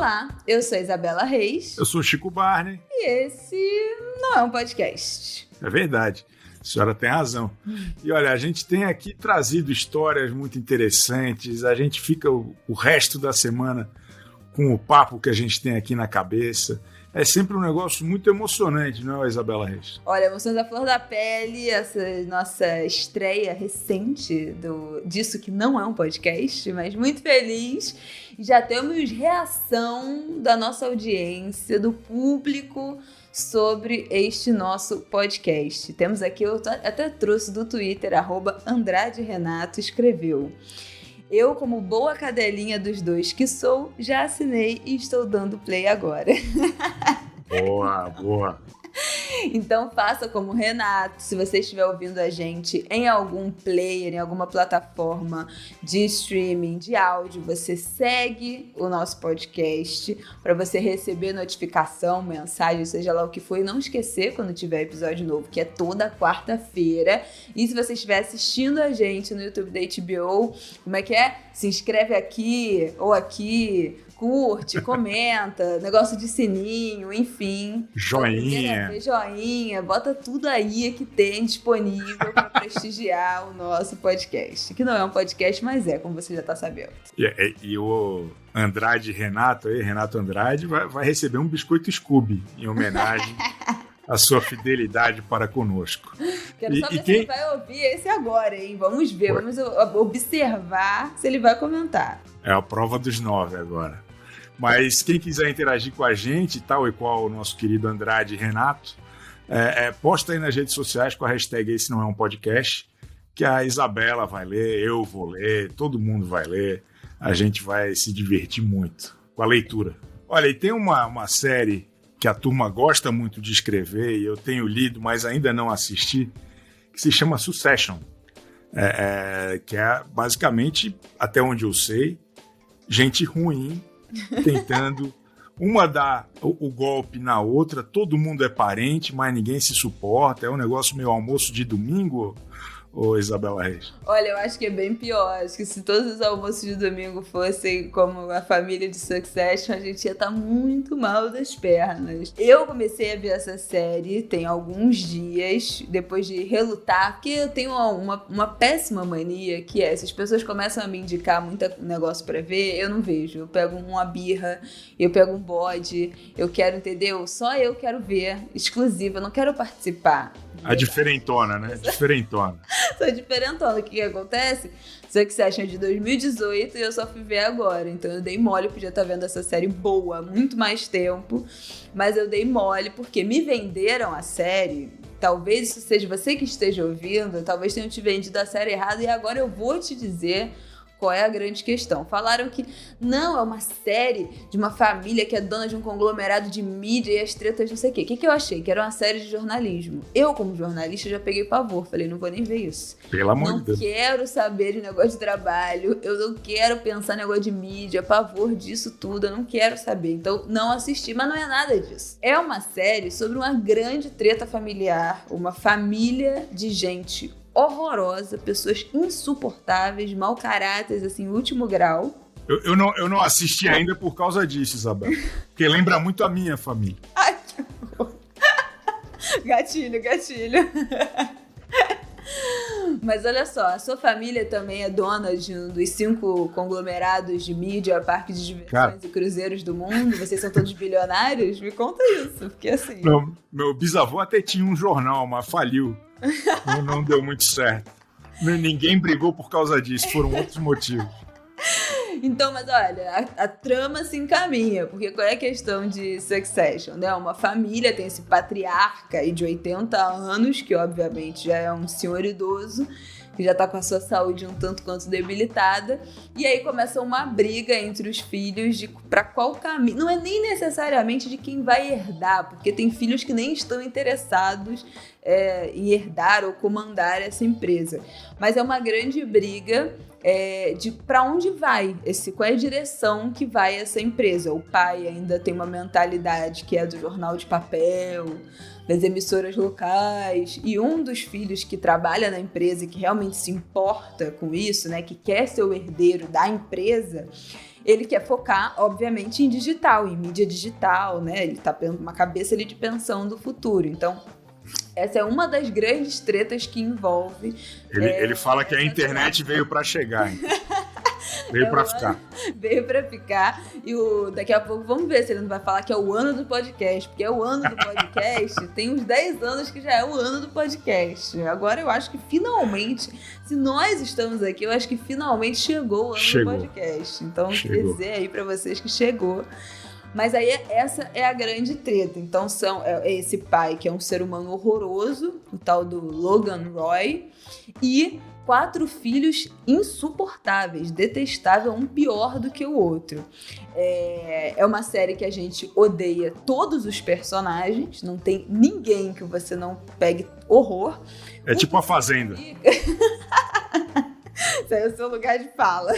Olá, eu sou a Isabela Reis. Eu sou o Chico Barney. E esse não é um podcast. É verdade, a senhora tem razão. E olha, a gente tem aqui trazido histórias muito interessantes, a gente fica o resto da semana com o papo que a gente tem aqui na cabeça. É sempre um negócio muito emocionante, não é, Isabela Reis? Olha, emoções à flor da pele, essa nossa estreia recente disso que não é um podcast, mas muito feliz. Já temos reação da nossa audiência, do público, sobre este nosso podcast. Temos aqui, eu até trouxe do Twitter, @AndradeRenato, escreveu: eu, como boa cadelinha dos dois que sou, já assinei e estou dando play agora. Boa, boa. Então faça como o Renato, se você estiver ouvindo a gente em algum player, em alguma plataforma de streaming, de áudio, você segue o nosso podcast para você receber notificação, mensagem, seja lá o que for, e não esquecer quando tiver episódio novo, que é toda quarta-feira. E se você estiver assistindo a gente no YouTube da HBO, como é que é? Se inscreve aqui ou aqui, curte, comenta, negócio de sininho, enfim. Joinha, bota tudo aí que tem disponível para prestigiar o nosso podcast. Que não é um podcast, mas é, como você já tá sabendo. E o Andrade Renato, Renato Andrade, vai receber um biscoito Scooby em homenagem à sua fidelidade para conosco. Quero saber se ele vai ouvir esse agora, hein? Vamos ver, vamos observar se ele vai comentar. É a prova dos 9 agora. Mas quem quiser interagir com a gente, tal e qual o nosso querido Andrade Renato, posta aí nas redes sociais com a hashtag Esse Não É Um Podcast, que a Isabela vai ler, eu vou ler, todo mundo vai ler. A gente vai se divertir muito com a leitura. Olha, e tem uma série que a turma gosta muito de escrever, e eu tenho lido, mas ainda não assisti, que se chama Succession. Que é basicamente, até onde eu sei, gente ruim tentando uma dar o golpe na outra, todo mundo é parente, mas ninguém se suporta, é um negócio meio almoço de domingo, ô Isabela Reis? Olha, eu acho que é bem pior, acho que se todos os almoços de domingo fossem como a família de Succession, a gente ia estar muito mal das pernas. Eu comecei a ver essa série tem alguns dias, depois de relutar, porque eu tenho uma péssima mania, que é, se as pessoas começam a me indicar muito negócio pra ver, eu não vejo. Eu pego uma birra, eu pego um bode, eu quero, entendeu? Só eu quero ver, exclusiva, eu não quero participar. A diferentona, né? Diferentona. Sou diferentona. O que acontece? Succession é de 2018 e eu só fui ver agora. Então eu dei mole, podia estar vendo essa série boa há muito mais tempo. Mas eu dei mole porque me venderam a série. Talvez isso seja você que esteja ouvindo, talvez tenham te vendido a série errada. E agora eu vou te dizer qual é a grande questão. Falaram que não, é uma série de uma família que é dona de um conglomerado de mídia e as tretas não sei o quê. O que eu achei? Que era uma série de jornalismo. Eu, como jornalista, já peguei pavor. Falei, não vou nem ver isso. Pelo amor de Deus. Não quero saber de negócio de trabalho, eu não quero pensar em negócio de mídia, pavor disso tudo, eu não quero saber. Então, não assisti, mas não é nada disso. É uma série sobre uma grande treta familiar, uma família de gente horrorosa, pessoas insuportáveis, mau caráteres, assim, último grau. Eu não assisti ainda por causa disso, Isabel. Porque lembra muito a minha família. Ai, que horror. Gatilho. Mas olha só, a sua família também é dona de um dos 5 conglomerados de mídia, parques de diversões e cruzeiros do mundo? Vocês são todos bilionários? Me conta isso, porque assim... Meu bisavô até tinha um jornal, mas faliu. Não deu muito certo. Ninguém brigou por causa disso, foram outros motivos. Então, mas olha, a trama se encaminha, porque qual é a questão de Succession, né? Uma família tem esse patriarca aí de 80 anos, que obviamente já é um senhor idoso, que já tá com a sua saúde um tanto quanto debilitada, e aí começa uma briga entre os filhos para qual caminho. Não é nem necessariamente de quem vai herdar, porque tem filhos que nem estão interessados em herdar ou comandar essa empresa. Mas é uma grande briga de para onde vai, qual é a direção que vai essa empresa. O pai ainda tem uma mentalidade que é do jornal de papel, das emissoras locais, e um dos filhos que trabalha na empresa e que realmente se importa com isso, né, que quer ser o herdeiro da empresa, ele quer focar, obviamente, em digital, em mídia digital, né? Ele tá com uma cabeça ali de pensão do futuro. Então, essa é uma das grandes tretas que envolve... Ele fala que a internet veio para chegar, hein? Veio pra ficar. Veio pra ficar. E daqui a pouco vamos ver se ele não vai falar que é o ano do podcast. Porque é o ano do podcast. Tem uns 10 anos que já é o ano do podcast. Agora eu acho que finalmente, se nós estamos aqui, eu acho que finalmente chegou o ano do podcast. Então, quer dizer aí pra vocês que chegou. Mas aí essa é a grande treta. Então é esse pai que é um ser humano horroroso, o tal do Logan Roy, e 4 filhos insuportáveis, detestável, um pior do que o outro. É uma série que a gente odeia todos os personagens, não tem ninguém que você não pegue horror. É tipo A Fazenda. Esse é o seu lugar de fala.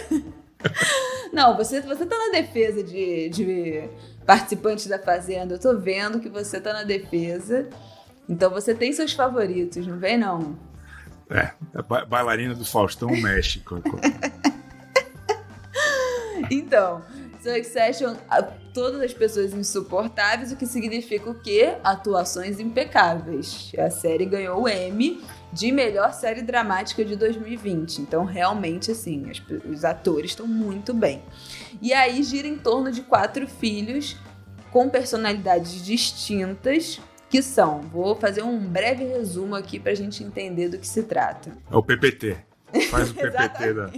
Não, você tá na defesa de participantes da Fazenda. Eu tô vendo que você tá na defesa. Então você tem seus favoritos, não vem não? A bailarina do Faustão México. Então, Succession, todas as pessoas insuportáveis, o que significa o quê? Atuações impecáveis. A série ganhou o Emmy de melhor série dramática de 2020. Então, realmente, assim, os atores estão muito bem. E aí gira em torno de 4 filhos com personalidades distintas, que são, vou fazer um breve resumo aqui pra gente entender do que se trata. É o PPT. Faz o PPT da...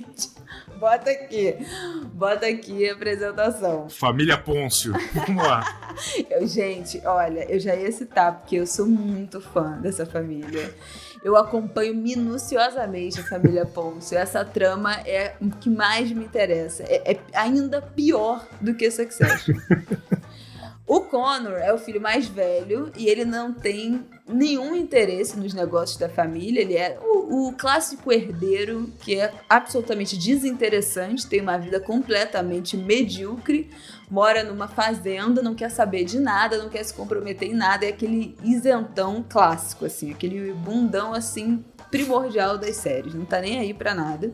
Bota aqui a apresentação. Família Pôncio. Vamos lá. Gente, olha, eu já ia citar, porque eu sou muito fã dessa família. Eu acompanho minuciosamente a família Pôncio. Essa trama é o que mais me interessa. É ainda pior do que Succession. O Connor é o filho mais velho e ele não tem nenhum interesse nos negócios da família. Ele é o clássico herdeiro que é absolutamente desinteressante, tem uma vida completamente medíocre, mora numa fazenda, não quer saber de nada, não quer se comprometer em nada. É aquele isentão clássico, assim, aquele bundão assim, primordial das séries, não tá nem aí pra nada.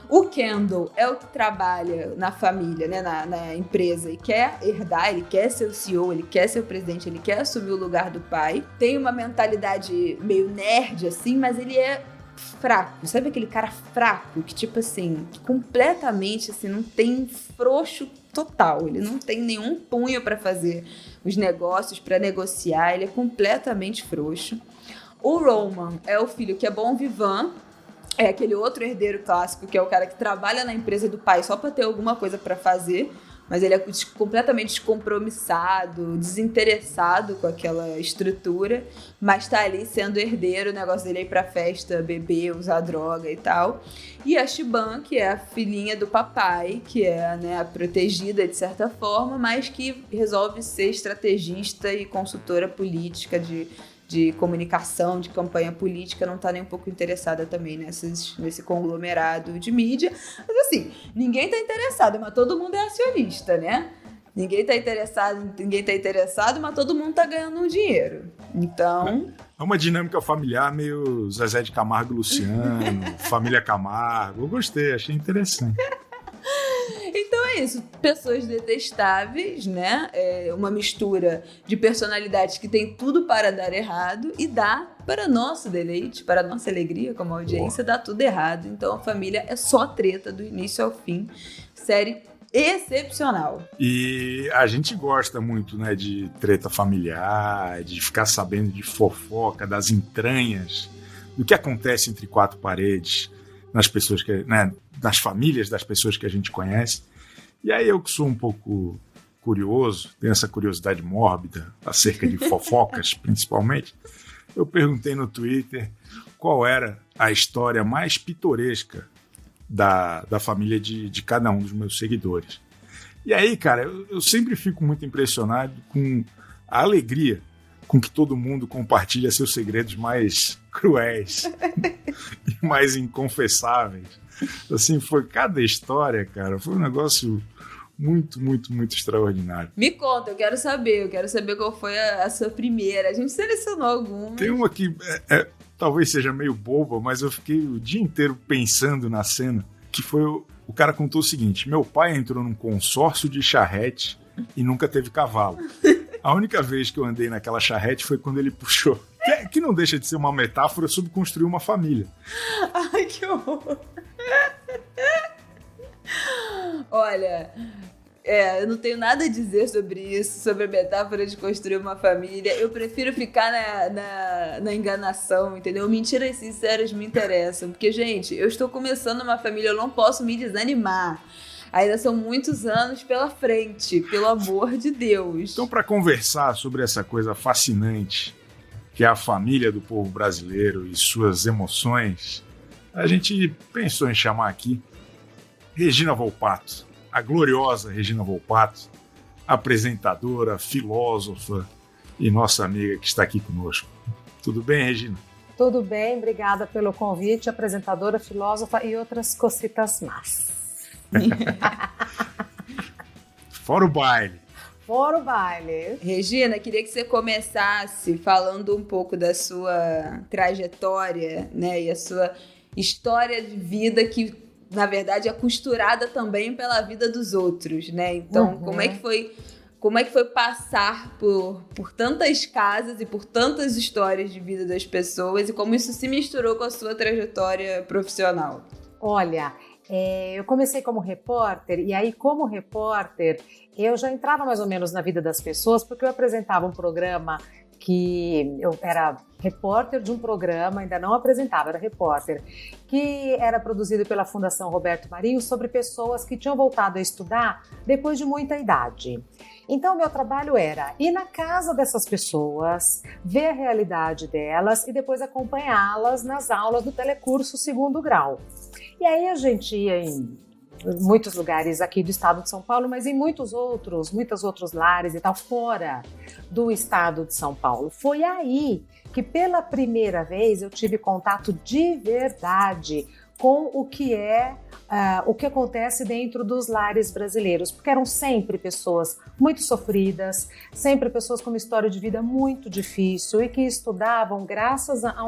O Kendall é o que trabalha na família, né, na empresa, e quer herdar, ele quer ser o CEO, ele quer ser o presidente, ele quer assumir o lugar do pai. Tem uma mentalidade meio nerd, assim, mas ele é fraco. Sabe aquele cara fraco que, tipo assim, completamente, assim, não tem frouxo total. Ele não tem nenhum punho pra fazer os negócios, pra negociar. Ele é completamente frouxo. O Roman é o filho que é bom vivant. É aquele outro herdeiro clássico, que é o cara que trabalha na empresa do pai só pra ter alguma coisa pra fazer, mas ele é completamente descompromissado, desinteressado com aquela estrutura, mas tá ali sendo herdeiro, o negócio dele é ir pra festa, beber, usar droga e tal. E a Shiban, que é a filhinha do papai, que é, né, a protegida de certa forma, mas que resolve ser estrategista e consultora política de comunicação, de campanha política, não tá nem um pouco interessada também nesse conglomerado de mídia. Mas assim, ninguém tá interessado, mas todo mundo é acionista, né? Ninguém tá interessado, mas todo mundo tá ganhando um dinheiro. Então... É uma dinâmica familiar meio Zezé de Camargo e Luciano, família Camargo. Eu gostei, achei interessante. Então é isso, pessoas detestáveis, né? É uma mistura de personalidades que tem tudo para dar errado e dá para nosso deleite, para nossa alegria como audiência, dá tudo errado. Então a família é só treta do início ao fim. Série excepcional. E a gente gosta muito, né, de treta familiar, de ficar sabendo de fofoca, das entranhas, do que acontece entre 4 paredes, nas pessoas que, né, nas famílias das pessoas que a gente conhece. E aí eu que sou um pouco curioso, tenho essa curiosidade mórbida acerca de fofocas, principalmente, eu perguntei no Twitter qual era a história mais pitoresca da família de cada um dos meus seguidores. E aí, cara, eu sempre fico muito impressionado com a alegria com que todo mundo compartilha seus segredos mais cruéis e mais inconfessáveis. Assim, foi cada história, cara, foi um negócio muito, muito, muito extraordinário. Me conta, eu quero saber qual foi a sua primeira. A gente selecionou alguma. Tem uma que talvez seja meio boba, mas eu fiquei o dia inteiro pensando na cena, que foi O cara contou o seguinte: meu pai entrou num consórcio de charrete e nunca teve cavalo. A única vez que eu andei naquela charrete foi quando ele puxou. Que não deixa de ser uma metáfora sobre construir uma família. Ai, que horror. Olha, eu não tenho nada a dizer sobre isso, sobre a metáfora de construir uma família. Eu prefiro ficar na enganação, entendeu? Mentiras sinceras me interessam. Porque, gente, eu estou começando uma família, eu não posso me desanimar. Ainda são muitos anos pela frente, pelo amor de Deus. Então, para conversar sobre essa coisa fascinante, que é a família do povo brasileiro e suas emoções, a gente pensou em chamar aqui Regina Volpato, a gloriosa Regina Volpato, apresentadora, filósofa e nossa amiga que está aqui conosco. Tudo bem, Regina? Tudo bem, obrigada pelo convite, apresentadora, filósofa e outras cositas más. Fora o baile. Fora o baile. Regina, queria que você começasse falando um pouco da sua trajetória, né, e a sua história de vida que, na verdade, é costurada também pela vida dos outros, né? Então, como é que foi passar por tantas casas e por tantas histórias de vida das pessoas e como isso se misturou com a sua trajetória profissional? Olha, eu comecei como repórter e aí, como repórter, eu já entrava mais ou menos na vida das pessoas porque eu apresentava um programa que eu era repórter de um programa, ainda não apresentava, era repórter, que era produzido pela Fundação Roberto Marinho sobre pessoas que tinham voltado a estudar depois de muita idade. Então, meu trabalho era ir na casa dessas pessoas, ver a realidade delas e depois acompanhá-las nas aulas do telecurso 2º grau. E aí a gente ia em muitos lugares aqui do estado de São Paulo, mas em muitos outros lares e tal, fora do estado de São Paulo. Foi aí que pela primeira vez eu tive contato de verdade com o que o que acontece dentro dos lares brasileiros, porque eram sempre pessoas muito sofridas, sempre pessoas com uma história de vida muito difícil e que estudavam graças a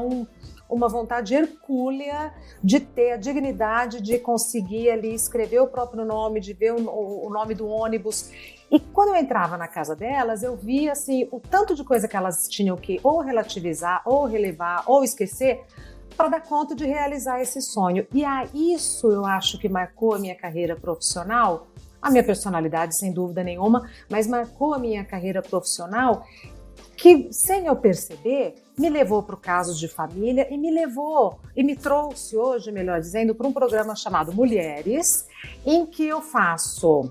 uma vontade hercúlea de ter a dignidade de conseguir ali escrever o próprio nome, de ver o nome do ônibus. E quando eu entrava na casa delas, eu via assim, o tanto de coisa que elas tinham que ou relativizar, ou relevar, ou esquecer, para dar conta de realizar esse sonho. E isso eu acho que marcou a minha carreira profissional, a minha personalidade sem dúvida nenhuma, mas marcou a minha carreira profissional que, sem eu perceber, me levou para o Casos de Família e me trouxe hoje, melhor dizendo, para um programa chamado Mulheres, em que eu faço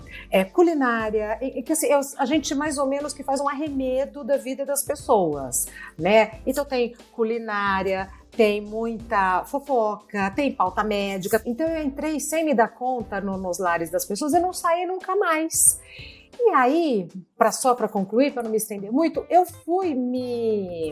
culinária, em que assim, a gente mais ou menos que faz um arremedo da vida das pessoas, né? Então tem culinária, tem muita fofoca, tem pauta médica. Então eu entrei sem me dar conta nos lares das pessoas e não saí nunca mais. E aí, só para concluir, para não me estender muito, eu fui me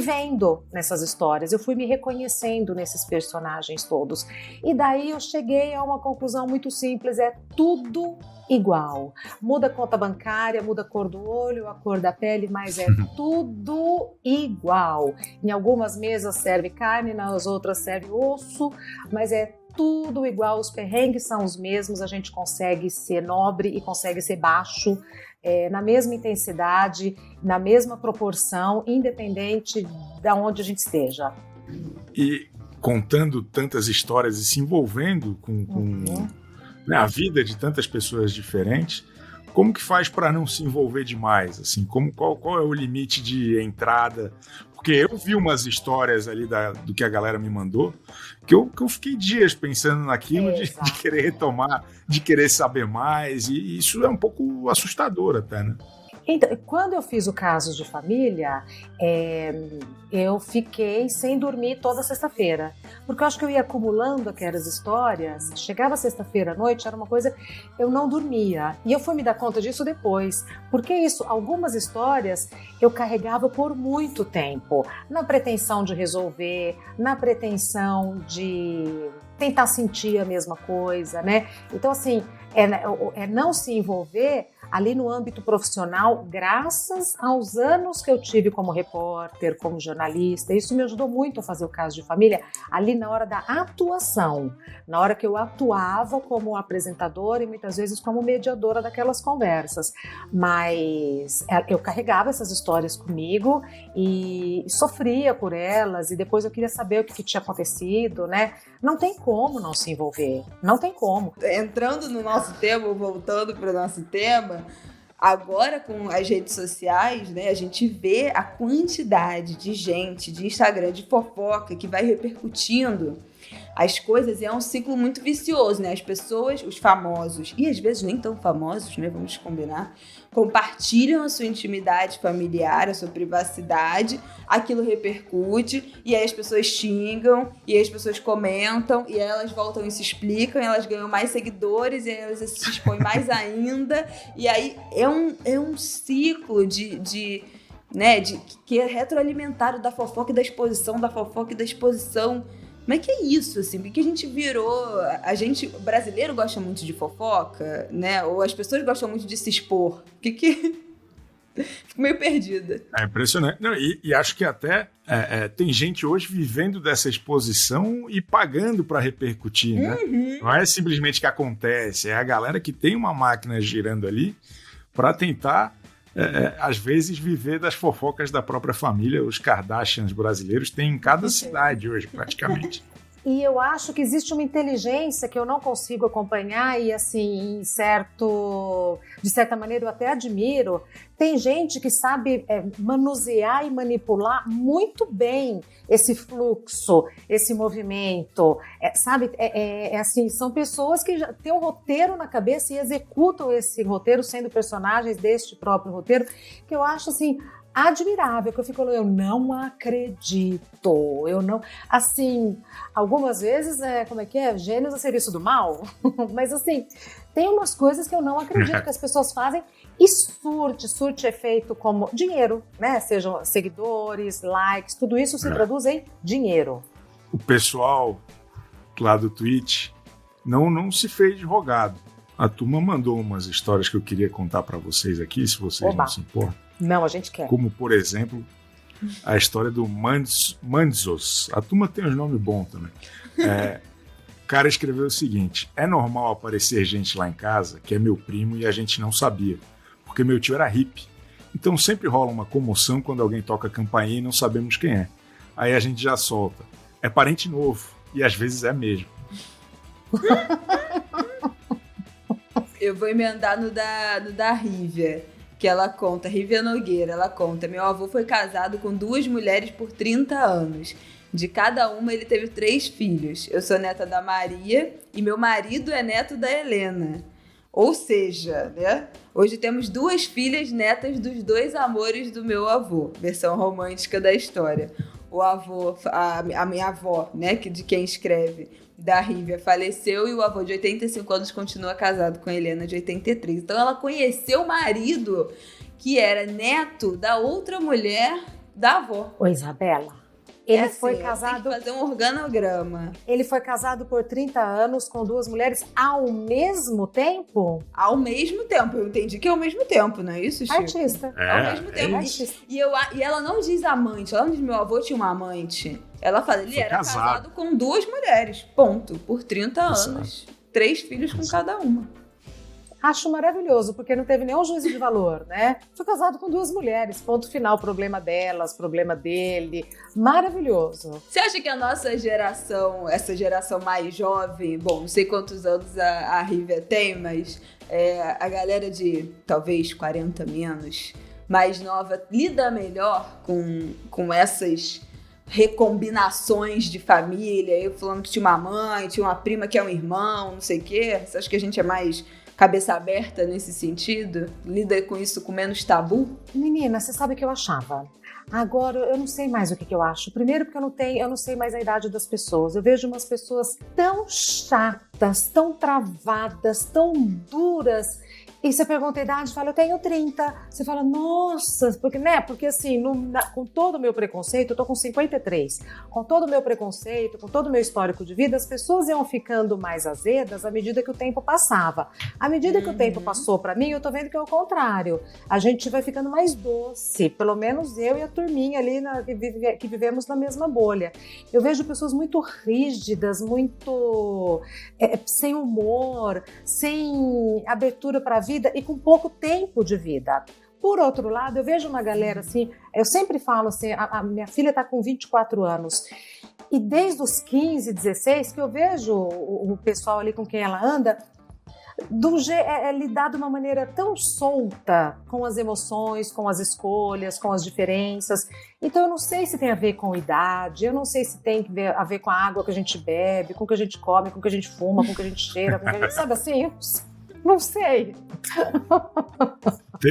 vendo nessas histórias, eu fui me reconhecendo nesses personagens todos. E daí eu cheguei a uma conclusão muito simples, é tudo igual. Muda a conta bancária, muda a cor do olho, a cor da pele, mas é tudo igual. Em algumas mesas serve carne, nas outras serve osso, mas é tudo igual, os perrengues são os mesmos, a gente consegue ser nobre e consegue ser baixo na mesma intensidade, na mesma proporção, independente de onde a gente esteja. E contando tantas histórias e se envolvendo com né, a vida de tantas pessoas diferentes, como que faz para não se envolver demais? Assim, qual é o limite de entrada? Porque eu vi umas histórias ali do que a galera me mandou, que eu fiquei dias pensando naquilo de querer retomar, de querer saber mais, e isso é um pouco assustador até, né? Então, quando eu fiz o Casos de Família, eu fiquei sem dormir toda sexta-feira, porque eu acho que eu ia acumulando aquelas histórias, chegava sexta-feira à noite, era uma coisa, eu não dormia, e eu fui me dar conta disso depois, porque algumas histórias eu carregava por muito tempo, na pretensão de resolver, na pretensão de tentar sentir a mesma coisa, né? Então, assim, é não se envolver ali no âmbito profissional, graças aos anos que eu tive como repórter, como jornalista. Isso me ajudou muito a fazer o Caso de Família, ali na hora da atuação, na hora que eu atuava como apresentadora e muitas vezes como mediadora daquelas conversas. Mas eu carregava essas histórias comigo e sofria por elas, e depois eu queria saber o que tinha acontecido, né? Não tem como não se envolver, não tem como. Entrando no nosso tema, voltando para o nosso tema, agora com as redes sociais, né, a gente vê a quantidade de gente, de Instagram, de fofoca que vai repercutindo as coisas, e é um ciclo muito vicioso, né? As pessoas, os famosos, e às vezes nem tão famosos, né? Vamos combinar, compartilham a sua intimidade familiar, a sua privacidade, aquilo repercute, e aí as pessoas xingam, e aí as pessoas comentam, e aí elas voltam e se explicam, e elas ganham mais seguidores, e aí elas se expõem mais ainda, e aí é um ciclo né, que é retroalimentado da fofoca e da exposição, da fofoca e da exposição. Como é que é isso, assim? Porque a gente virou... o brasileiro gosta muito de fofoca, né? Ou as pessoas gostam muito de se expor. Fico meio perdida. É impressionante. Não, e acho que até tem gente hoje vivendo dessa exposição e pagando para repercutir, né? Não é simplesmente que acontece, é a galera que tem uma máquina girando ali para tentar... às vezes viver das fofocas da própria família. Os Kardashians brasileiros têm em cada cidade hoje, praticamente. E eu acho que existe uma inteligência que eu não consigo acompanhar e, assim, de certa maneira, eu até admiro. Tem gente que sabe manusear e manipular muito bem esse fluxo, esse movimento, sabe? Assim, são pessoas que já têm um roteiro na cabeça e executam esse roteiro sendo personagens deste próprio roteiro, que eu acho, assim, admirável, que eu fico, eu não acredito, eu não, assim, algumas vezes, gênios a serviço do mal, mas assim, tem umas coisas que eu não acredito que as pessoas fazem e surte efeito como dinheiro, né, sejam seguidores, likes, tudo isso se traduz em dinheiro. O pessoal lá do Twitch não se fez de rogado. A turma mandou umas histórias que eu queria contar para vocês aqui, se vocês não se importam. Não, a gente quer. Como, por exemplo, a história do Manzos. A turma tem uns nomes bons também. O cara escreveu o seguinte: é normal aparecer gente lá em casa que é meu primo e a gente não sabia, porque meu tio era hippie. Então sempre rola uma comoção quando alguém toca a campainha e não sabemos quem é. Aí a gente já solta. É parente novo. E às vezes é mesmo. Eu vou emendar no da Rívia, que ela conta, Rívia Nogueira, ela conta: meu avô foi casado com 2 mulheres por 30 anos. De cada uma ele teve 3 filhos. Eu sou neta da Maria e meu marido é neto da Helena. Ou seja, né? Hoje temos 2 filhas netas dos 2 amores do meu avô. Versão romântica da história. O avô, a minha avó, né, de quem escreve, da Rívia, faleceu, e o avô de 85 anos continua casado com a Helena, de 83. Então ela conheceu o marido que era neto da outra mulher da avó. Ô, Isabela, ele foi assim, casado... Tem que fazer um organograma. Ele foi casado por 30 anos com 2 mulheres ao mesmo tempo? Ao mesmo tempo. Eu entendi que é ao mesmo tempo, não é isso, Chico? Artista. Ao mesmo tempo. E ela não diz amante, ela não diz meu avô tinha uma amante. Ela fala, ele era casado com 2 mulheres, ponto, por 30 anos. 3 filhos com cada uma. Acho maravilhoso, porque não teve nenhum juízo de valor, né? Foi casado com 2 mulheres, ponto final, problema delas, problema dele, maravilhoso. Você acha que a nossa geração, essa geração mais jovem, bom, não sei quantos anos a Rívia tem, mas a galera de talvez 40 menos, mais nova, lida melhor com essas recombinações de família? Eu falando que tinha uma mãe, tinha uma prima que é um irmão, não sei o quê. Você acha que a gente é mais cabeça aberta nesse sentido? Lida com isso com menos tabu? Menina, você sabe o que eu achava. Agora, eu não sei mais o que eu acho. Primeiro porque eu não sei mais a idade das pessoas. Eu vejo umas pessoas tão chatas, tão travadas, tão duras, E você pergunta a idade, fala, eu tenho 30. Você fala, nossa, porque assim, com todo o meu preconceito, eu tô com 53. Com todo o meu preconceito, com todo o meu histórico de vida, as pessoas iam ficando mais azedas à medida que o tempo passava. À medida que o tempo passou para mim, eu tô vendo que é o contrário. A gente vai ficando mais doce, pelo menos eu e a turminha ali que vivemos na mesma bolha. Eu vejo pessoas muito rígidas, muito sem humor, sem abertura para a vida e com pouco tempo de vida. Por outro lado, eu vejo uma galera assim, eu sempre falo assim, a minha filha está com 24 anos, e desde os 15, 16, que eu vejo o pessoal ali com quem ela anda, lidar de uma maneira tão solta com as emoções, com as escolhas, com as diferenças. Então eu não sei se tem a ver com idade, eu não sei se tem a ver com a água que a gente bebe, com o que a gente come, com o que a gente fuma, com o que a gente cheira, com o que a gente... Sabe assim? Não sei.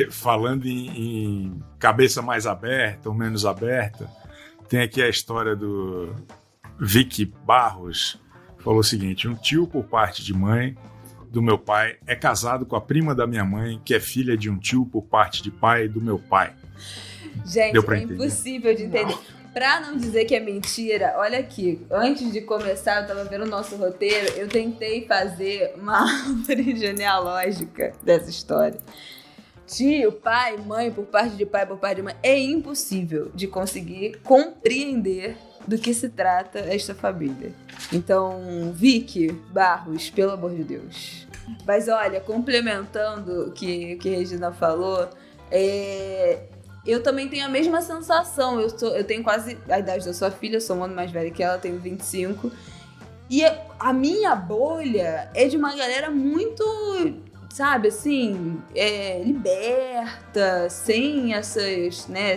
Falando em cabeça mais aberta ou menos aberta, tem aqui a história do Vicky Barros. Falou o seguinte: um tio por parte de mãe do meu pai é casado com a prima da minha mãe, que é filha de um tio por parte de pai do meu pai. Gente, é impossível de entender. Pra não dizer que é mentira, olha aqui, antes de começar, eu tava vendo o nosso roteiro, eu tentei fazer uma árvore genealógica dessa história. Tio, pai, mãe, por parte de pai, por parte de mãe, é impossível de conseguir compreender do que se trata esta família. Então, Vicky Barros, pelo amor de Deus. Mas olha, complementando o que a Regina falou, eu também tenho a mesma sensação. Eu tenho quase a idade da sua filha, eu sou um ano mais velha que ela, tenho 25. E a minha bolha é de uma galera muito, sabe, assim, liberta, sem essas, né,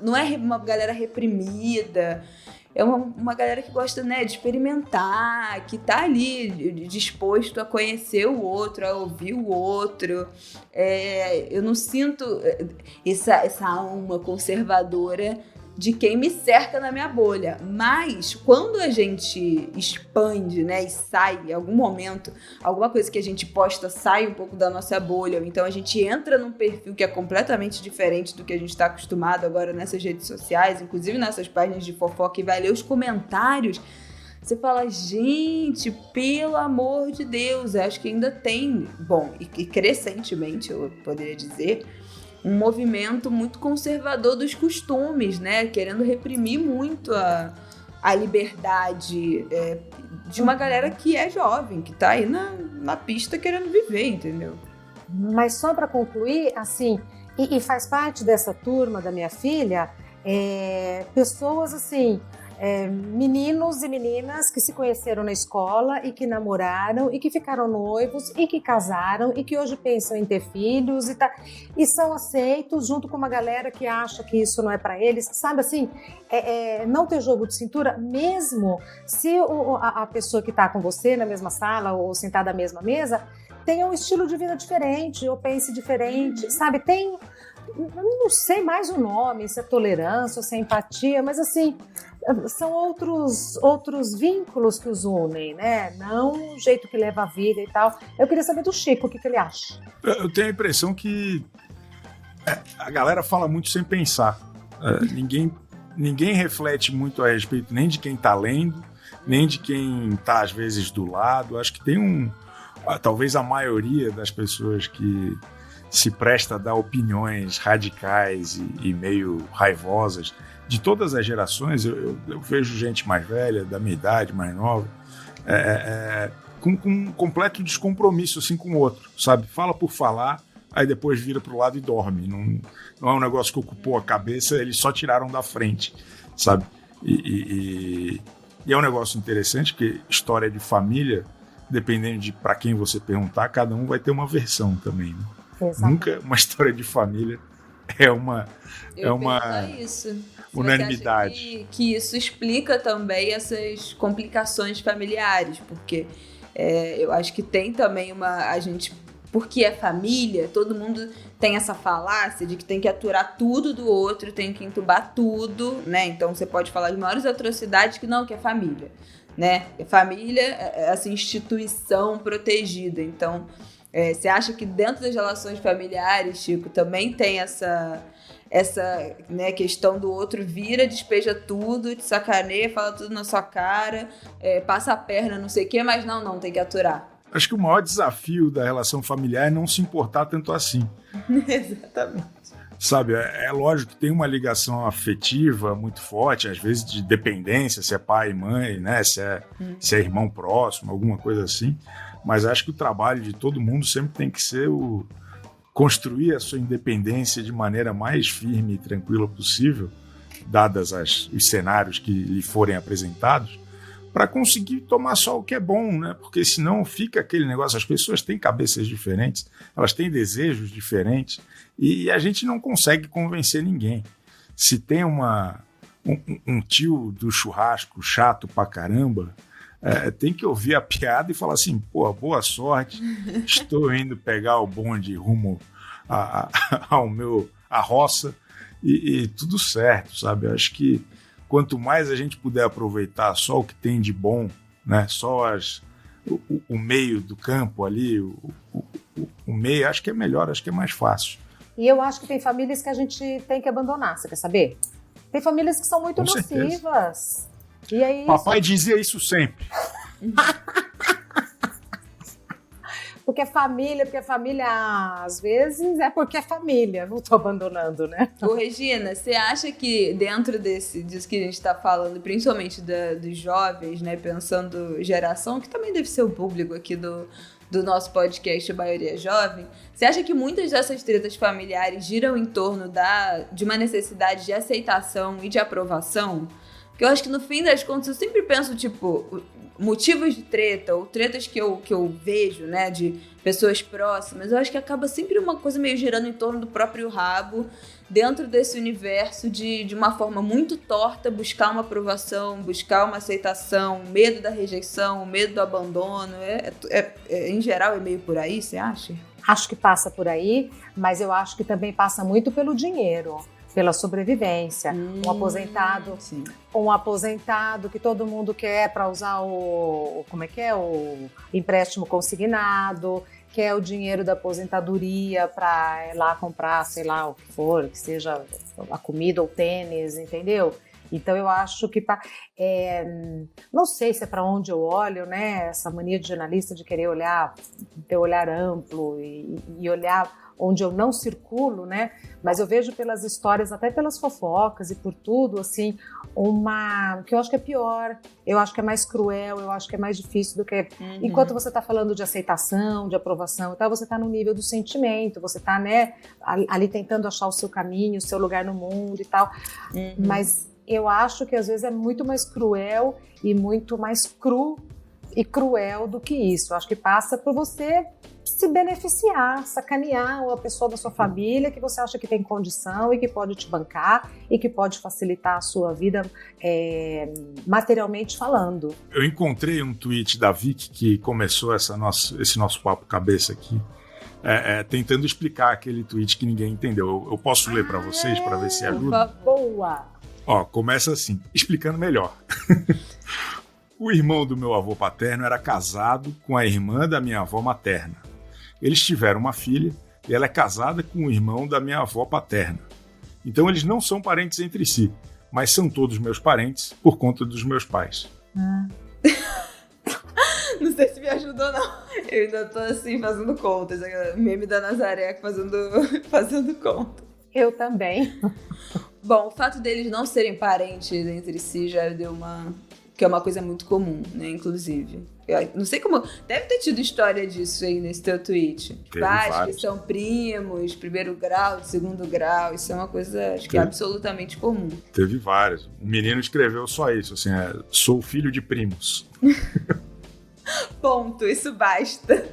não é uma galera reprimida, é uma galera que gosta, né, de experimentar, que tá ali disposto a conhecer o outro, a ouvir o outro. Eu não sinto essa alma conservadora de quem me cerca na minha bolha. Mas quando a gente expande, né, e sai, em algum momento, alguma coisa que a gente posta sai um pouco da nossa bolha, ou então a gente entra num perfil que é completamente diferente do que a gente está acostumado agora nessas redes sociais, inclusive nessas páginas de fofoca, e vai ler os comentários, você fala, gente, pelo amor de Deus, acho que ainda tem, bom, e crescentemente, eu poderia dizer, um movimento muito conservador dos costumes, né? Querendo reprimir muito a liberdade de uma galera que é jovem, que tá aí na pista querendo viver, entendeu? Mas só para concluir, assim, e faz parte dessa turma da minha filha, pessoas assim, meninos e meninas que se conheceram na escola e que namoraram e que ficaram noivos e que casaram e que hoje pensam em ter filhos e são aceitos junto com uma galera que acha que isso não é para eles, sabe assim, não ter jogo de cintura, mesmo se a pessoa que está com você na mesma sala ou sentada à mesma mesa tenha um estilo de vida diferente ou pense diferente, sabe, tem... Eu não sei mais o nome, se é tolerância ou se é empatia, mas assim, são outros vínculos que os unem, né? Não o jeito que leva a vida e tal. Eu queria saber do Chico, o que ele acha. Eu tenho a impressão que a galera fala muito sem pensar. Ninguém reflete muito a respeito nem de quem está lendo, nem de quem está, às vezes, do lado. Acho que tem talvez a maioria das pessoas que se presta a dar opiniões radicais e meio raivosas de todas as gerações. Eu vejo gente mais velha, da minha idade, mais nova, com um completo descompromisso assim, com o outro, sabe? Fala por falar, aí depois vira pro lado e dorme. Não é um negócio que ocupou a cabeça, eles só tiraram da frente, sabe? E é um negócio interessante, porque história de família, dependendo de para quem você perguntar, cada um vai ter uma versão também, né? Nunca uma história de família é uma unanimidade. Que isso explica também essas complicações familiares, porque eu acho que tem também porque é família, todo mundo tem essa falácia de que tem que aturar tudo do outro, tem que entubar tudo, né? Então você pode falar de maiores atrocidades que é família, né? Família é essa instituição protegida, então Você acha que dentro das relações familiares, Chico, também tem essa né, questão do outro vira, despeja tudo, te sacaneia, fala tudo na sua cara, passa a perna, não sei o quê, mas não, tem que aturar. Acho que o maior desafio da relação familiar é não se importar tanto assim. Exatamente. Sabe, é lógico que tem uma ligação afetiva muito forte, às vezes de dependência, se é pai e mãe, né, se é irmão próximo, alguma coisa assim, mas acho que o trabalho de todo mundo sempre tem que ser construir a sua independência de maneira mais firme e tranquila possível, dadas os cenários que lhe forem apresentados, para conseguir tomar só o que é bom, né? Porque senão fica aquele negócio, as pessoas têm cabeças diferentes, elas têm desejos diferentes, e a gente não consegue convencer ninguém. Se tem um tio do churrasco chato pra caramba, tem que ouvir a piada e falar assim, pô, boa sorte, estou indo pegar o bonde rumo à roça e tudo certo, sabe? Eu acho que quanto mais a gente puder aproveitar só o que tem de bom, né? Só o meio do campo ali, o meio, acho que é melhor, acho que é mais fácil. E eu acho que tem famílias que a gente tem que abandonar, você quer saber? Tem famílias que são muito nocivas. E aí, papai dizia isso sempre. Porque família, às vezes porque é família, não tô abandonando, né? Ô, Regina, você acha que dentro disso que a gente tá falando, principalmente dos jovens, né, pensando geração, que também deve ser o público aqui do nosso podcast, a maioria jovem, você acha que muitas dessas tretas familiares giram em torno de uma necessidade de aceitação e de aprovação? Porque eu acho que no fim das contas eu sempre penso, tipo, motivos de treta ou tretas que eu vejo, né, de pessoas próximas, eu acho que acaba sempre uma coisa meio girando em torno do próprio rabo, dentro desse universo de uma forma muito torta, buscar uma aprovação, buscar uma aceitação, medo da rejeição, medo do abandono, em geral é meio por aí, você acha? Acho que passa por aí, mas eu acho que também passa muito pelo dinheiro, pela sobrevivência. Um aposentado que todo mundo quer para usar o empréstimo consignado, quer o dinheiro da aposentadoria para ir lá comprar, sei lá, o que for, que seja a comida ou tênis, entendeu? Então eu acho que não sei se é para onde eu olho, né? Essa mania de jornalista de querer ter olhar amplo e olhar onde eu não circulo, né? Mas eu vejo pelas histórias, até pelas fofocas e por tudo, assim, que eu acho que é pior, eu acho que é mais cruel, eu acho que é mais difícil do que... Enquanto você está falando de aceitação, de aprovação, então você está no nível do sentimento, você está, né, ali tentando achar o seu caminho, o seu lugar no mundo e tal, mas eu acho que às vezes é muito mais cruel e muito mais cru e cruel do que isso. Eu acho que passa por você se beneficiar, sacanear a pessoa da sua família que você acha que tem condição e que pode te bancar e que pode facilitar a sua vida materialmente falando. Eu encontrei um tweet da Vicky que começou esse nosso papo cabeça aqui, tentando explicar aquele tweet que ninguém entendeu. Eu posso ler para vocês para ver se ajuda? Boa! Ó, começa assim, explicando melhor. O irmão do meu avô paterno era casado com a irmã da minha avó materna. Eles tiveram uma filha e ela é casada com o irmão da minha avó paterna. Então eles não são parentes entre si, mas são todos meus parentes por conta dos meus pais. Não sei se me ajudou, não. Eu ainda tô assim, fazendo contas. Meme da Nazaré fazendo conta. Eu também. Bom, o fato deles não serem parentes entre si já deu que é uma coisa muito comum, né, inclusive. Eu não sei como... Deve ter tido história disso aí nesse teu tweet. Pais que são primos, primeiro grau, segundo grau. Isso é uma coisa, acho que é absolutamente comum. Teve várias. Um menino escreveu só isso, assim, sou filho de primos. Ponto, isso basta.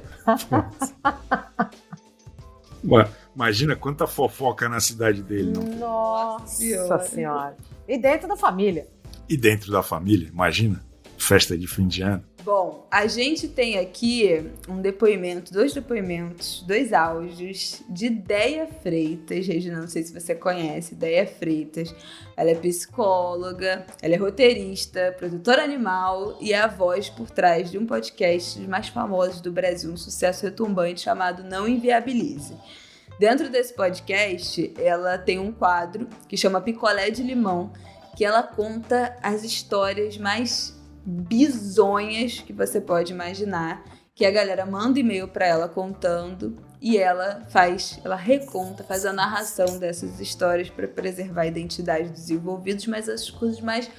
Ué, imagina quanta fofoca na cidade dele, não? Nossa Senhora. E dentro da família. E dentro da família, imagina, festa de fim de ano. Bom, a gente tem aqui dois áudios de Déia Freitas. Regina, não sei se você conhece Déia Freitas. Ela é psicóloga, ela é roteirista, produtora animal e é a voz por trás de um podcast dos mais famosos do Brasil, um sucesso retumbante chamado Não Inviabilize. Dentro desse podcast, ela tem um quadro que chama Picolé de Limão, que ela conta as histórias mais bizonhas que você pode imaginar, que a galera manda e-mail pra ela contando e ela reconta, faz a narração dessas histórias para preservar a identidade dos envolvidos, mas as coisas mais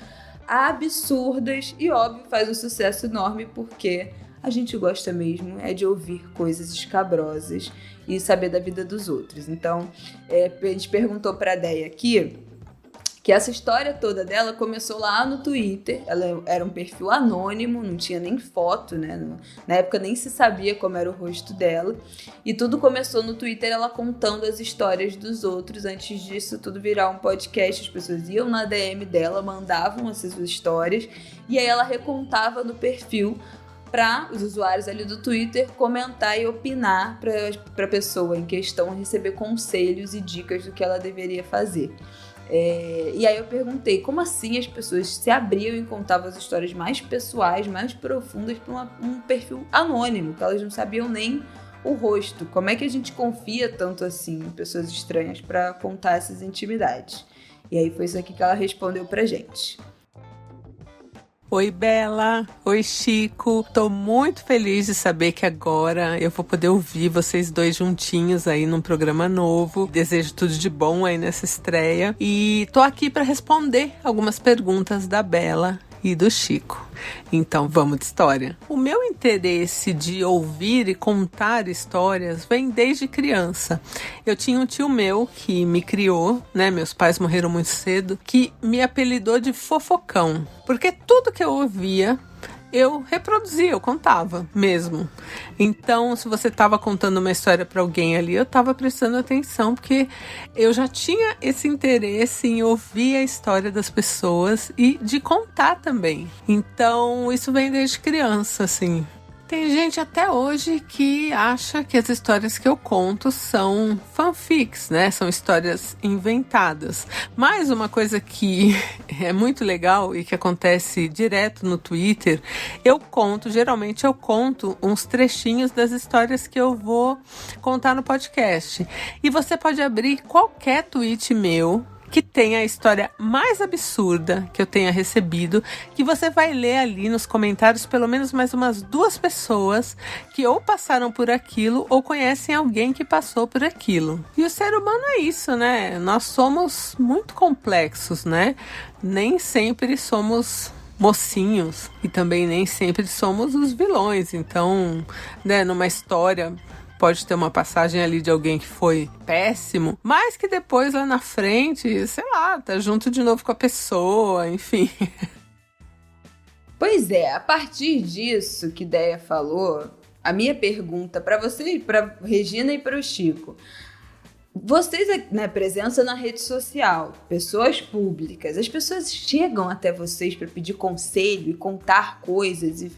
absurdas e, óbvio, faz um sucesso enorme porque a gente gosta mesmo de ouvir coisas escabrosas e saber da vida dos outros. Então, a gente perguntou pra Déia aqui que essa história toda dela começou lá no Twitter. Ela era um perfil anônimo, não tinha nem foto, né? Na época nem se sabia como era o rosto dela. E tudo começou no Twitter, ela contando as histórias dos outros. Antes disso, tudo virar um podcast. As pessoas iam na DM dela, mandavam essas histórias. E aí ela recontava no perfil para os usuários ali do Twitter comentar e opinar para a pessoa em questão receber conselhos e dicas do que ela deveria fazer. E aí eu perguntei, como assim as pessoas se abriam e contavam as histórias mais pessoais, mais profundas para um perfil anônimo, que elas não sabiam nem o rosto? Como é que a gente confia tanto assim em pessoas estranhas para contar essas intimidades? E aí foi isso aqui que ela respondeu pra gente. Oi, Bela. Oi, Chico. Tô muito feliz de saber que agora eu vou poder ouvir vocês dois juntinhos aí num programa novo. Desejo tudo de bom aí nessa estreia. E tô aqui para responder algumas perguntas da Bela e do Chico. Então vamos de história. O meu interesse de ouvir e contar histórias vem desde criança. Eu tinha um tio meu que me criou, né? Meus pais morreram muito cedo, que me apelidou de fofocão, porque tudo que eu ouvia eu reproduzia, eu contava mesmo. Então, se você estava contando uma história para alguém ali, eu estava prestando atenção, porque eu já tinha esse interesse em ouvir a história das pessoas e de contar também. Então, isso vem desde criança, assim. Tem gente até hoje que acha que as histórias que eu conto são fanfics, né? São histórias inventadas. Mas uma coisa que é muito legal e que acontece direto no Twitter, geralmente eu conto uns trechinhos das histórias que eu vou contar no podcast. E você pode abrir qualquer tweet meu que tenha a história mais absurda que eu tenha recebido, que você vai ler ali nos comentários pelo menos mais umas 2 pessoas que ou passaram por aquilo ou conhecem alguém que passou por aquilo. E o ser humano é isso, né? Nós somos muito complexos, né? Nem sempre somos mocinhos e também nem sempre somos os vilões. Então, né, numa história pode ter uma passagem ali de alguém que foi péssimo, mas que depois lá na frente, sei lá, tá junto de novo com a pessoa, enfim. Pois é, a partir disso que Déia falou, a minha pergunta para você, para Regina e para o Chico: vocês, né, presença na rede social, pessoas públicas, as pessoas chegam até vocês para pedir conselho e contar coisas e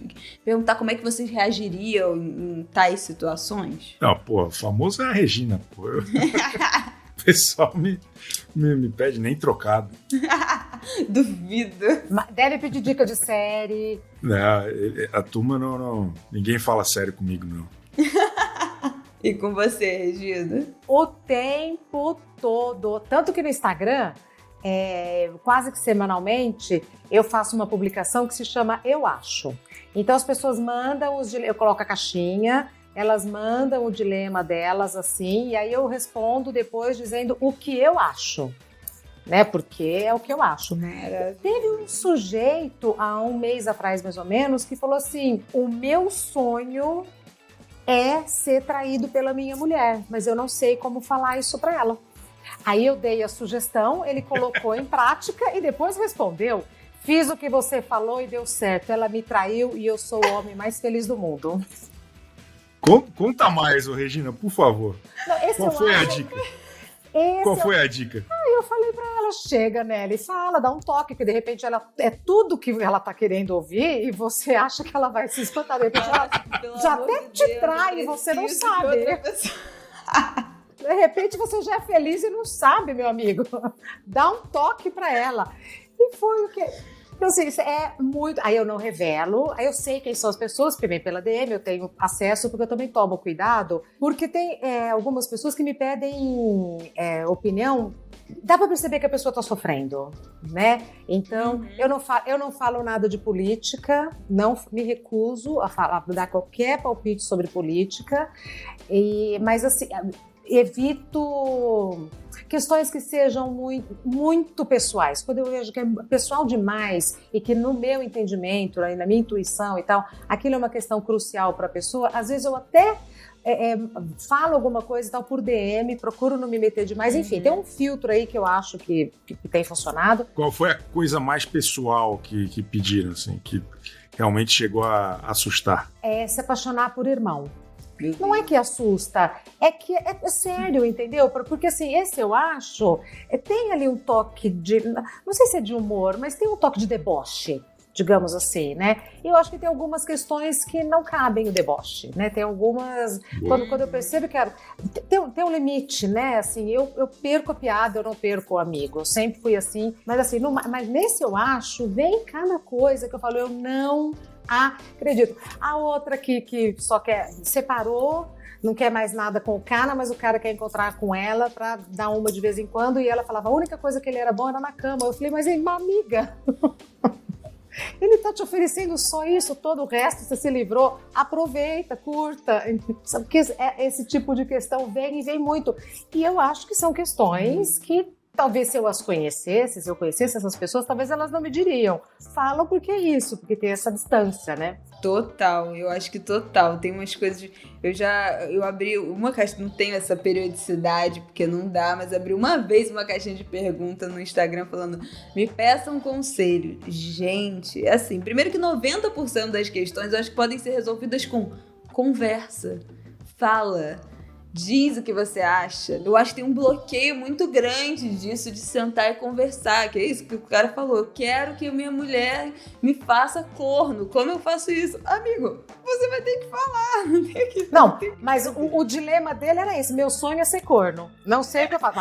perguntar como é que vocês reagiriam em tais situações? Não, pô, o famoso é a Regina, pô. O pessoal me pede nem trocado. Duvido. Deve pedir dica de série. Não, a turma não. Ninguém fala sério comigo, não. E com você, Regina? O tempo todo. Tanto que no Instagram, quase que semanalmente, eu faço uma publicação que se chama Eu Acho. Então as pessoas mandam eu coloco a caixinha, elas mandam o dilema delas assim, e aí eu respondo depois dizendo o que eu acho. Né? Porque é o que eu acho. Teve um sujeito, há um mês atrás mais ou menos, que falou assim: o meu sonho é ser traído pela minha mulher, mas eu não sei como falar isso para ela. Aí eu dei a sugestão, ele colocou em prática e depois respondeu: fiz o que você falou e deu certo, ela me traiu e eu sou o homem mais feliz do mundo. Conta mais, Regina, por favor. Não, Qual foi a dica? Qual foi a dica? Eu falei pra ela, chega nela e fala, dá um toque, que de repente ela é tudo que ela tá querendo ouvir e você acha que ela vai se espantar. De repente ela já até te trai e você não sabe. De repente você já é feliz e não sabe, meu amigo. Dá um toque pra ela. E foi o que... Então, assim, isso é muito... Aí eu não revelo, aí eu sei quem são as pessoas, porque vem pela DM, eu tenho acesso, porque eu também tomo cuidado, porque tem algumas pessoas que me pedem opinião. Dá pra perceber que a pessoa tá sofrendo, né? Então, eu não falo nada de política, não me recuso a dar qualquer palpite sobre política, mas assim... evito questões que sejam muito, muito pessoais. Quando eu vejo que é pessoal demais e que no meu entendimento, na minha intuição e tal, aquilo é uma questão crucial para a pessoa, às vezes eu até falo alguma coisa e tal por DM, procuro não me meter demais. Enfim, tem um filtro aí que eu acho que tem funcionado. Qual foi a coisa mais pessoal que pediram, assim, que realmente chegou a assustar? É se apaixonar por irmão. Não é que assusta, é que é sério, entendeu? Porque assim, esse eu acho, tem ali um toque de, não sei se é de humor, mas tem um toque de deboche, digamos assim, né? E eu acho que tem algumas questões que não cabem o deboche, né? Tem algumas, quando eu percebo que tem um limite, né? Assim, eu perco a piada, eu não perco o amigo, eu sempre fui assim, mas assim, mas nesse eu acho, vem cada coisa que eu falo, eu não acredito. A outra que só separou, não quer mais nada com o cara, mas o cara quer encontrar com ela pra dar uma de vez em quando, e ela falava, a única coisa que ele era bom era na cama. Eu falei, mas é uma amiga. Ele tá te oferecendo só isso, todo o resto você se livrou, aproveita, curta. Sabe que esse tipo de questão vem muito. E eu acho que são questões que talvez se eu as conhecesse, se eu conhecesse essas pessoas, talvez elas não me diriam. Falam porque é isso, porque tem essa distância, né? Total, eu acho que total. Tem umas coisas... Eu abri uma caixa, não tenho essa periodicidade, porque não dá, mas abri uma vez uma caixinha de pergunta no Instagram falando, me peça um conselho. Gente, assim, primeiro que 90% das questões eu acho que podem ser resolvidas com conversa, fala, diz o que você acha. Eu acho que tem um bloqueio muito grande disso, de sentar e conversar, que é isso que o cara falou. Eu quero que a minha mulher me faça corno. Como eu faço isso? Amigo, você vai ter que falar. Não, mas o dilema dele era esse. Meu sonho é ser corno. Não sei o que eu faço.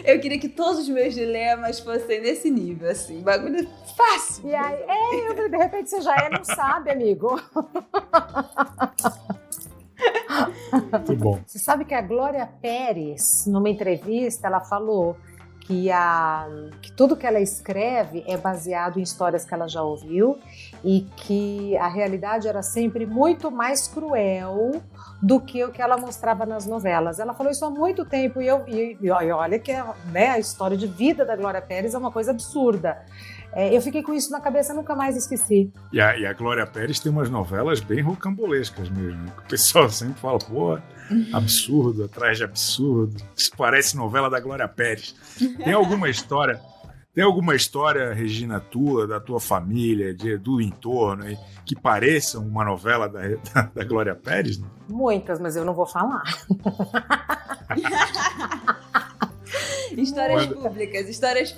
Eu queria que todos os meus dilemas fossem nesse nível, assim. Bagulho fácil. E aí, de repente você já não sabe, amigo. Muito bom. Você sabe que a Glória Pérez, numa entrevista, ela falou que tudo que ela escreve é baseado em histórias que ela já ouviu e que a realidade era sempre muito mais cruel do que o que ela mostrava nas novelas. Ela falou isso há muito tempo e olha que a história de vida da Glória Pérez é uma coisa absurda. Eu fiquei com isso na cabeça, nunca mais esqueci. E a Glória Pérez tem umas novelas bem rocambolescas mesmo. O pessoal sempre fala, pô, absurdo, atrás de absurdo. Isso parece novela da Glória Pérez. Tem alguma história, Regina, da tua família, do entorno, que pareça uma novela da Glória Pérez? Muitas, mas eu não vou falar. Histórias públicas.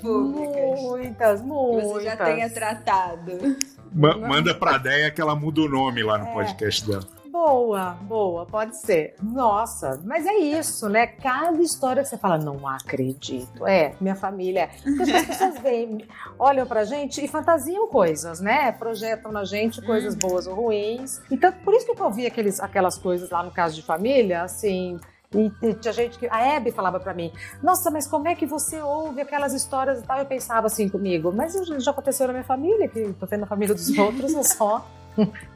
Muitas. Que você já tenha tratado. Manda pra Déia que ela muda o nome lá no podcast dela. Boa, pode ser. Nossa, mas é isso, né? Cada história que você fala, não acredito. Minha família. Porque as pessoas olham pra gente e fantasiam coisas, né? Projetam na gente coisas boas ou ruins. Então, por isso que eu ouvi aquelas coisas lá no Caso de Família, assim... E tinha gente que... A Hebe falava pra mim, nossa, mas como é que você ouve aquelas histórias e tal? Eu pensava assim comigo, mas já aconteceu na minha família, que tô tendo a família dos outros, é só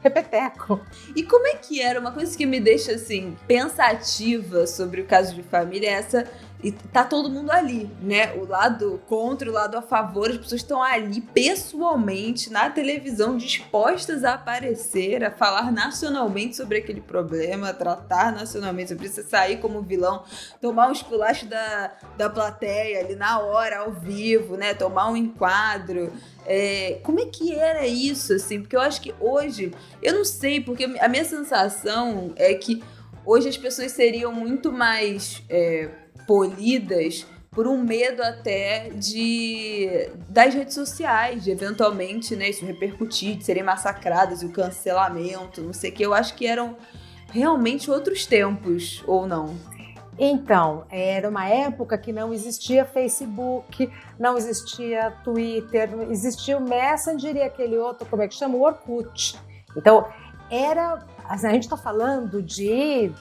repeteco. E como é que era? Uma coisa que me deixa, assim, pensativa sobre o Caso de Família é essa... E tá todo mundo ali, né? O lado contra, o lado a favor, as pessoas estão ali pessoalmente na televisão, dispostas a aparecer, a falar nacionalmente sobre aquele problema, a tratar nacionalmente sobre isso, sair como vilão, tomar um esculacho da plateia ali na hora, ao vivo, né? Tomar um enquadro. Como é que era isso, assim? Porque eu acho que hoje, eu não sei, porque a minha sensação é que hoje as pessoas seriam muito mais... polidas, por um medo até das redes sociais, de eventualmente, né, isso repercutir, de serem massacradas e o cancelamento, não sei o que. Eu acho que eram realmente outros tempos, ou não? Então, era uma época que não existia Facebook, não existia Twitter, não existia o Messenger e aquele outro, como é que chama? O Orkut. Então, a gente está falando de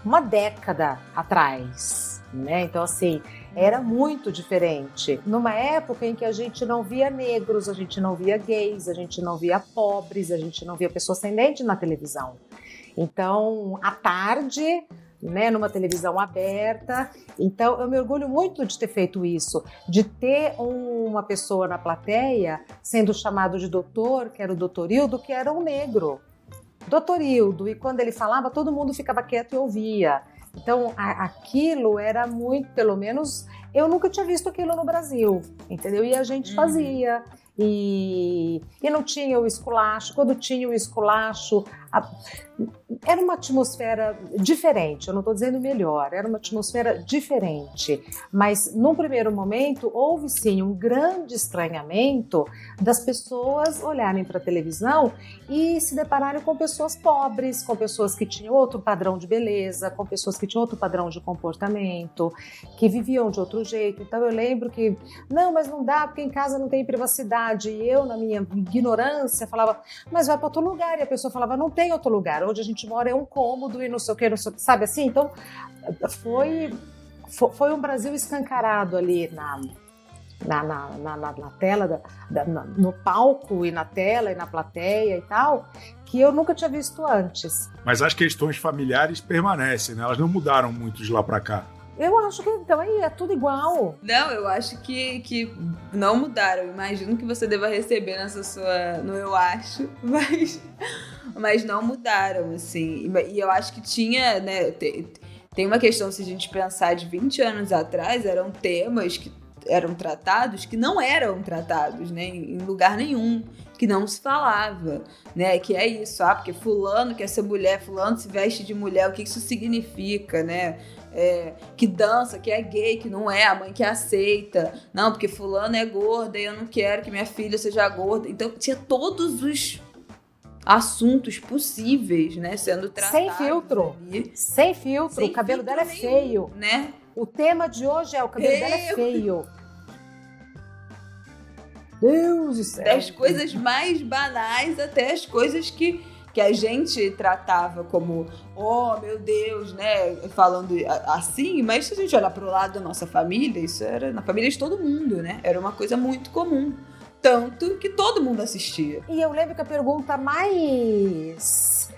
uma década atrás, né? Então, assim, era muito diferente. Numa época em que a gente não via negros, a gente não via gays, a gente não via pobres, a gente não via pessoas sem dente na televisão. Então, à tarde, né, numa televisão aberta. Então, eu me orgulho muito de ter feito isso, de ter uma pessoa na plateia sendo chamado de doutor, que era o Dr. Hildo, que era um negro. Dr. Hildo, e quando ele falava, todo mundo ficava quieto e ouvia. Então, aquilo era muito, pelo menos, eu nunca tinha visto aquilo no Brasil, entendeu? E a gente fazia. E não tinha o esculacho. Quando tinha o esculacho, era uma atmosfera diferente. Eu não estou dizendo melhor, era uma atmosfera diferente. Mas, num primeiro momento, houve sim um grande estranhamento das pessoas olharem para a televisão e se depararem com pessoas pobres, com pessoas que tinham outro padrão de beleza, com pessoas que tinham outro padrão de comportamento, que viviam de outro jeito. Então, eu lembro que, não, mas não dá, porque em casa não tem privacidade. E eu, na minha ignorância, falava, mas vai para outro lugar. E a pessoa falava, não tem outro lugar. Onde a gente mora é um cômodo e não sei o que, sabe assim? Então, foi um Brasil escancarado ali na tela, no palco e na tela e na plateia e tal, que eu nunca tinha visto antes. Mas as questões familiares permanecem, né? Elas não mudaram muito de lá para cá. Eu acho que então aí é tudo igual. Não, eu acho que não mudaram. Eu imagino que você deva receber nessa sua... No eu acho, mas não mudaram, assim. E eu acho que tinha, né... Tem uma questão, se a gente pensar de 20 anos atrás, eram temas que eram tratados que não eram tratados, né? Em lugar nenhum, que não se falava, né? Que é isso, porque fulano quer ser mulher, fulano se veste de mulher, o que isso significa, né? Que dança, que é gay, que não é, a mãe que aceita. Não, porque fulano é gorda e eu não quero que minha filha seja gorda. Então tinha todos os assuntos possíveis, né, sendo tratados. Sem filtro. Ali. Sem filtro. Sem o cabelo dela é feio, né? O tema de hoje é o cabelo dela é feio. Deus do céu. Das coisas mais banais até as coisas que a gente tratava como, oh, meu Deus, né, falando assim, mas se a gente olhar para o lado da nossa família, isso era na família de todo mundo, né, era uma coisa muito comum, tanto que todo mundo assistia. E eu lembro que a pergunta mais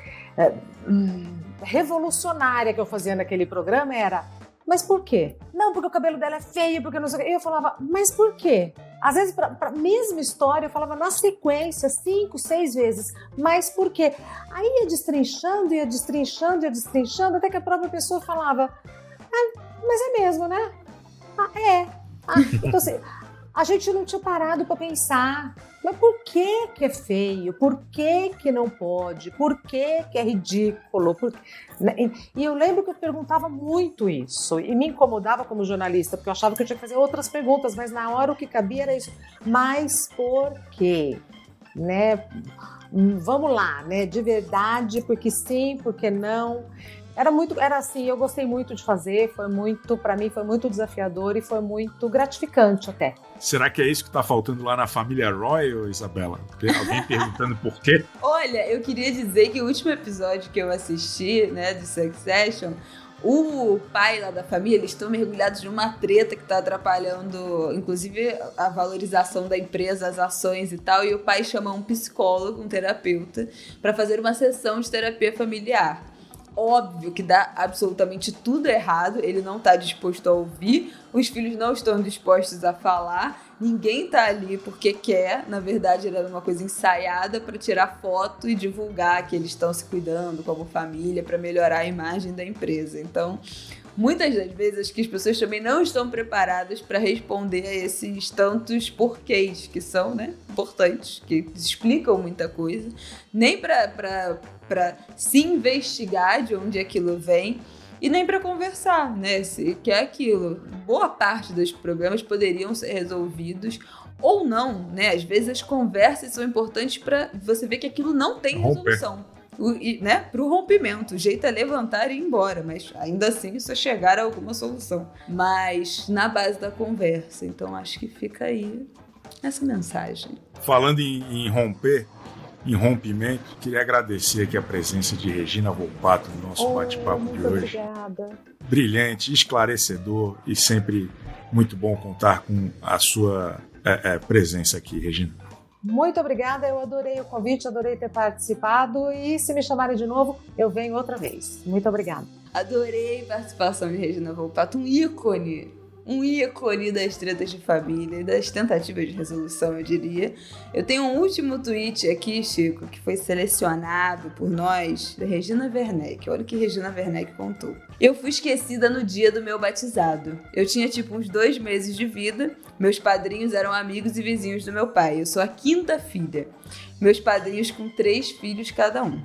revolucionária que eu fazia naquele programa era, mas por quê? Não, porque o cabelo dela é feio, porque não sei o quê. Eu falava, mas por quê? Às vezes, para a mesma história, eu falava na sequência, 5, 6 vezes, mas por quê? Aí ia destrinchando, até que a própria pessoa falava, mas é mesmo, né? Então, assim, a gente não tinha parado para pensar, mas por que é feio? Por que não pode? Por que é ridículo? E eu lembro que eu perguntava muito isso e me incomodava como jornalista, porque eu achava que eu tinha que fazer outras perguntas, mas na hora o que cabia era isso. Mas por quê? Né? Vamos lá, né? De verdade, porque sim, porque não. Era assim, eu gostei muito de fazer, para mim foi muito desafiador e foi muito gratificante até. Será que é isso que está faltando lá na família Royal, Isabela? Alguém perguntando por quê? Olha, eu queria dizer que o último episódio que eu assisti, né, de Succession, o pai lá da família, eles estão mergulhados numa treta que está atrapalhando, inclusive, a valorização da empresa, as ações e tal, e o pai chama um psicólogo, um terapeuta, para fazer uma sessão de terapia familiar. Óbvio que dá absolutamente tudo errado, ele não está disposto a ouvir, os filhos não estão dispostos a falar, ninguém está ali porque quer, na verdade era uma coisa ensaiada para tirar foto e divulgar que eles estão se cuidando como família para melhorar a imagem da empresa. Então, muitas das vezes acho que as pessoas também não estão preparadas para responder a esses tantos porquês que são, né, importantes, que explicam muita coisa, nem para se investigar de onde aquilo vem, E nem para conversar, né? Se quer aquilo. Boa parte dos problemas poderiam ser resolvidos ou não, né? Às vezes as conversas são importantes para você ver que aquilo não tem resolução. Né? Para o rompimento. O jeito é levantar e ir embora, mas ainda assim isso é chegar a alguma solução. Mas na base da conversa. Então acho que fica aí essa mensagem. Falando em romper, em rompimento, queria agradecer aqui a presença de Regina Volpato no nosso bate-papo de hoje. Obrigada. Brilhante, esclarecedor e sempre muito bom contar com a sua presença aqui, Regina. Muito obrigada, eu adorei o convite, adorei ter participado e se me chamarem de novo, eu venho outra vez. Muito obrigada. Adorei a participação de Regina Volpato, um ícone das tretas de família e das tentativas de resolução, eu diria. Eu tenho um último tweet aqui, Chico, que foi selecionado por nós, da Regina Werneck. Olha o que Regina Werneck contou. Eu fui esquecida no dia do meu batizado. Eu tinha tipo uns 2 meses de vida. Meus padrinhos eram amigos e vizinhos do meu pai. Eu sou a 5ª filha. Meus padrinhos com 3 filhos cada um.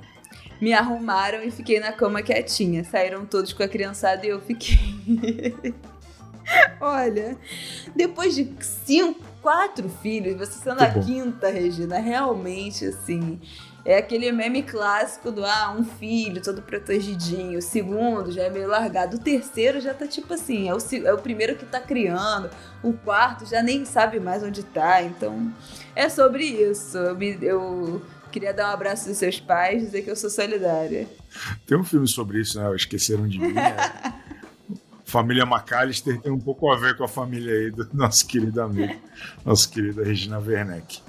Me arrumaram e fiquei na cama quietinha. Saíram todos com a criançada e eu fiquei... Olha, depois de 4 filhos, você sendo a 5ª, Regina, realmente, assim, é aquele meme clássico do, um filho todo protegidinho, o segundo já é meio largado, o terceiro já tá tipo assim, é o primeiro que tá criando, o quarto já nem sabe mais onde tá, então é sobre isso. Eu queria dar um abraço dos seus pais e dizer que eu sou solidária. Tem um filme sobre isso, né? Esqueceram de mim, Família McAllister tem um pouco a ver com a família aí do nosso querido amigo, nossa querida Regina Werneck.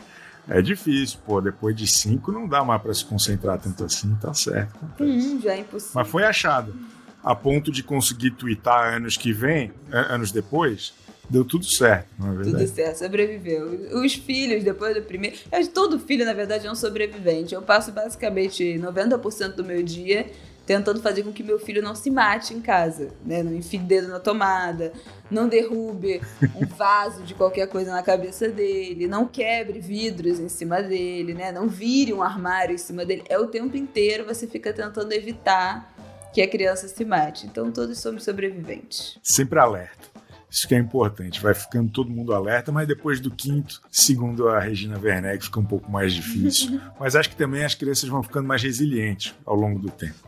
É difícil, depois de 5 não dá mais para se concentrar tanto assim, tá certo. Já é impossível. Mas foi achado, a ponto de conseguir twittar anos depois, deu tudo certo, não é verdade? Tudo certo, sobreviveu. Os filhos, depois do primeiro... Todo filho, na verdade, é um sobrevivente. Eu passo basicamente 90% do meu dia tentando fazer com que meu filho não se mate em casa, né? Não enfie dedo na tomada, não derrube um vaso de qualquer coisa na cabeça dele, não quebre vidros em cima dele, né? Não vire um armário em cima dele. O tempo inteiro você fica tentando evitar que a criança se mate. Então todos somos sobreviventes. Sempre alerta. Isso que é importante. Vai ficando todo mundo alerta, mas depois do 5º, segundo a Regina Werneck, fica um pouco mais difícil. Mas acho que também as crianças vão ficando mais resilientes ao longo do tempo.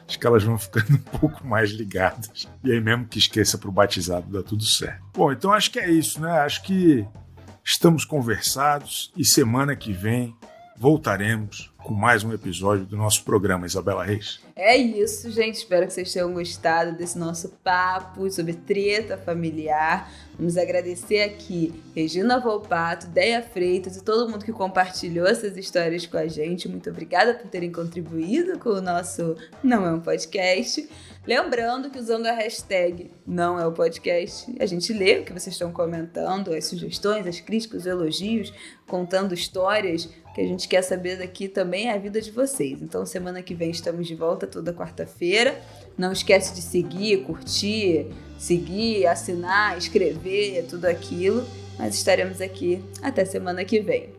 Acho que elas vão ficando um pouco mais ligadas. E aí mesmo que esqueça pro batizado, dá tudo certo. Bom, então acho que é isso, né? Acho que estamos conversados e semana que vem voltaremos com mais um episódio do nosso programa, Isabela Reis. É isso, gente. Espero que vocês tenham gostado desse nosso papo sobre treta familiar. Vamos agradecer aqui Regina Volpato, Déia Freitas e todo mundo que compartilhou essas histórias com a gente. Muito obrigada por terem contribuído com o nosso Não É um Podcast. Lembrando que usando a hashtag Não É um Podcast, a gente lê o que vocês estão comentando, as sugestões, as críticas, os elogios, contando histórias. Que a gente quer saber daqui também é a vida de vocês. Então, semana que vem estamos de volta toda quarta-feira. Não esquece de seguir, curtir, assinar, escrever, tudo aquilo. Mas estaremos aqui até semana que vem.